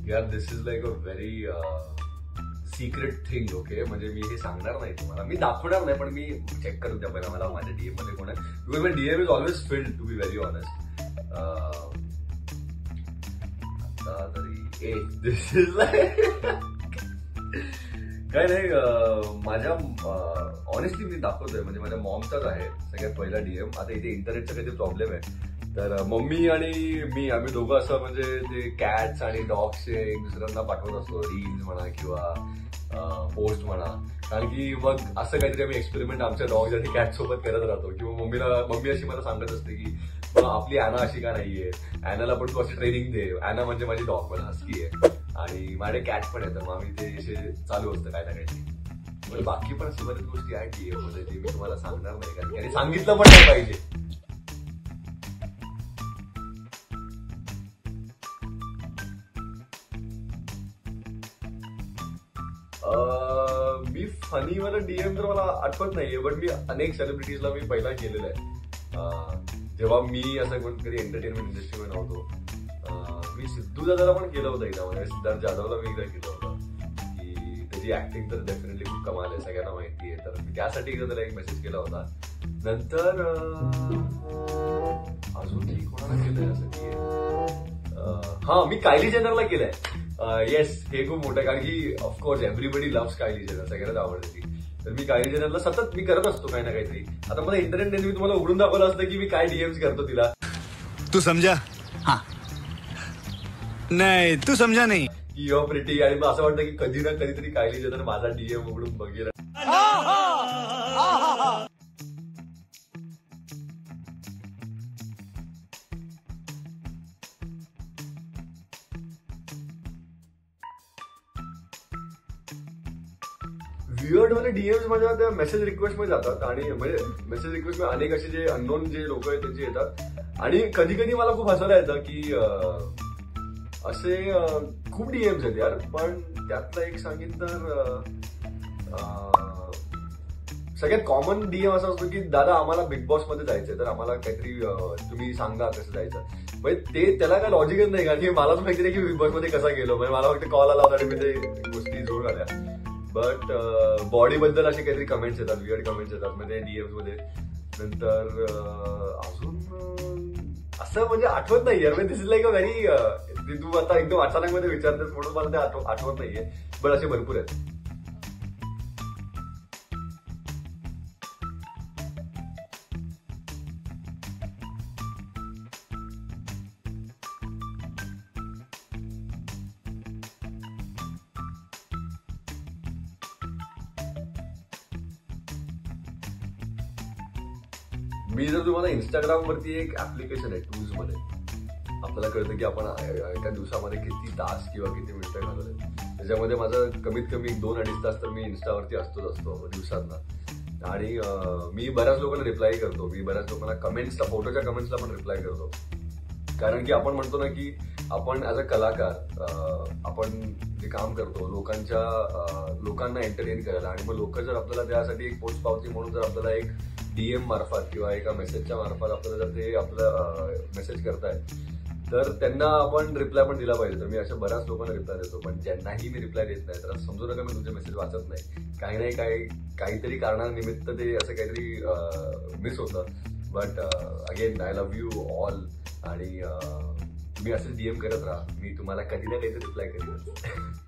यार this is like a very secret thing. Okay, म्हणजे मी हे सांगणार नाही तुम्हाला, मी दाखवणार नाही, पण मी चेक करून द्या पहिला मला माझ्या डीएम मध्ये कोण आहे. Because my DM is always filled to be very honest. आता तरी दिस इज लाईक काय नाही, माझ्या ऑनेस्टली मी दाखवतोय, म्हणजे माझ्या मॉमचाच आहे सगळ्यात पहिला डीएम. आता इथे इंटरनेटचा काहीतरी प्रॉब्लेम आहे, तर मम्मी आणि मी आम्ही दोघं असं म्हणजे ते कॅट्स आणि डॉग्सचे एक दुसऱ्यांना पाठवत असतो, रील्स म्हणा किंवा पोस्ट म्हणा. कारण की मग असं काहीतरी आम्ही एक्सपेरिमेंट आमच्या डॉग्स आणि कॅट सोबत करत राहतो. किंवा मम्मी अशी मला सांगत असते की आपली ॲना अशी का नाहीये, ॲनाला पण तू अशी ट्रेनिंग दे. ॲना म्हणजे माझी डॉग, मला हस्की आहे आणि माझे कॅट पण आहे, तर मग आम्ही ते असे चालू असतं काय ना काहीतरी. बाकी पण अशी बऱ्याच गोष्टी आहेत डीएम मध्ये जे मी तुम्हाला सांगणार नाही, कारण की सांगितलं पण नाही पाहिजे. मी फनी मला डीएम तर मला आठवत नाहीये, बट मी अनेक सेलिब्रिटीजला मी पहिला केलेलं आहे. जेव्हा मी असं कोणतरी एंटरटेनमेंट इंडस्ट्रीमध्ये नव्हतो. मी सिद्धू दादाला पण केलं होतं एकदा, म्हणजे सिद्धार्थ जाधवला मी एकदा केलं होतं की त्याची ऍक्टिंग तर डेफिनेटली खूप कमाल आहे, सगळ्यांना माहिती आहे. तर मी त्यासाठी एकदा त्याला एक मेसेज केला होता. नंतर अजून की कोणाला केलंय असं की मी कायली जेनरला केलंय. येस, हे खूप मोठं आहे, कारण की ऑफकोर्स एव्हरीबडी लव्स कायली जेनर, सगळ्यांनाच आवडते ती. तर मी कायली जेनरला सतत मी करत असतो काही ना काहीतरी. आता मला इंटरनेटने मी तुम्हाला उघडून दाखवलं असतं की मी काय डीएम्स करतो तिला. तू समजा? हाँ नाही, तू समजा नाही. की युअर प्रिटी, आणि असं वाटतं की कधी ना कधीतरी कायली जेनर माझा डीएम उघडून बघेल. वियर्ड वाले डीएम्स माझ्या त्या मेसेज रिक्वेस्ट मध्ये जातात, आणि म्हणजे मेसेज रिक्वेस्ट मध्ये अनेक असे जे अननोन जे लोक आहेत त्यांचे येतात. आणि कधी कधी मला खूप हसायला येतं की असे खूप डीएम्स आहेत यार. पण त्यातलं एक सांगितलं तर सगळ्यात कॉमन डीएम असा असतो की दादा आम्हाला बिग बॉस मध्ये जायचंय, तर आम्हाला काहीतरी तुम्ही सांगा कसं जायचं. म्हणजे त्याला काय लॉजिकच नाही, कारण की मला पण माहिती नाही की बिग बॉस मध्ये कसा गेलो. म्हणजे मला फक्त कॉल आला होता आणि मी ते गोष्टी जोड आल्या. बट बॉडी बद्दल असे काहीतरी कमेंट्स येतात, वियर्ड कमेंट्स येतात म्हणजे डीएम्स मध्ये. नंतर अजून असं म्हणजे आठवत नाही यार. This is like a very, तू आता एकदम अचानक मध्ये विचारतेस म्हणून मला ते आठवत नाहीये, बट असे भरपूर आहेत. मी जर तुम्हाला इंस्टाग्राम वरती एक ऍप्लिकेशन आहे टूल्स मध्ये, आपल्याला कळतं की आपण एका दिवसामध्ये किती तास किंवा किती मिनिटं घालवले. त्याच्यामध्ये माझं कमीत कमी 2-2.5 तास तर मी इंस्टावरती असतो दिवसातनं. आणि मी बऱ्याच लोकांना रिप्लाय करतो, मी बऱ्याच लोकांना कमेंट्सला, फोटोच्या कमेंट्सला पण रिप्लाय करतो. कारण की आपण म्हणतो ना की आपण ऍज अ कलाकार आपण जे काम करतो लोकांना एंटरटेन करायला, आणि मग लोक जर आपल्याला त्यासाठी एक पोस्ट पावती म्हणून जर आपल्याला एक डीएम मार्फत किंवा एका मेसेजच्या मार्फत आपल्याला जर ते आपलं मेसेज करतायत, तर त्यांना आपण रिप्लाय पण दिला पाहिजे. तर मी अशा बऱ्याच लोकांना रिप्लाय देतो, पण ज्यांनाही मी रिप्लाय देत नाही तर समजू नका मी तुमचे मेसेज वाचत नाही. काही नाही काहीतरी कारणानिमित्त ते असं काहीतरी मिस होतं. But again I love you all, आणि तुम्ही असंच डीएम करत राहा, मी तुम्हाला कधी ना कधीतरी रिप्लाय करेन.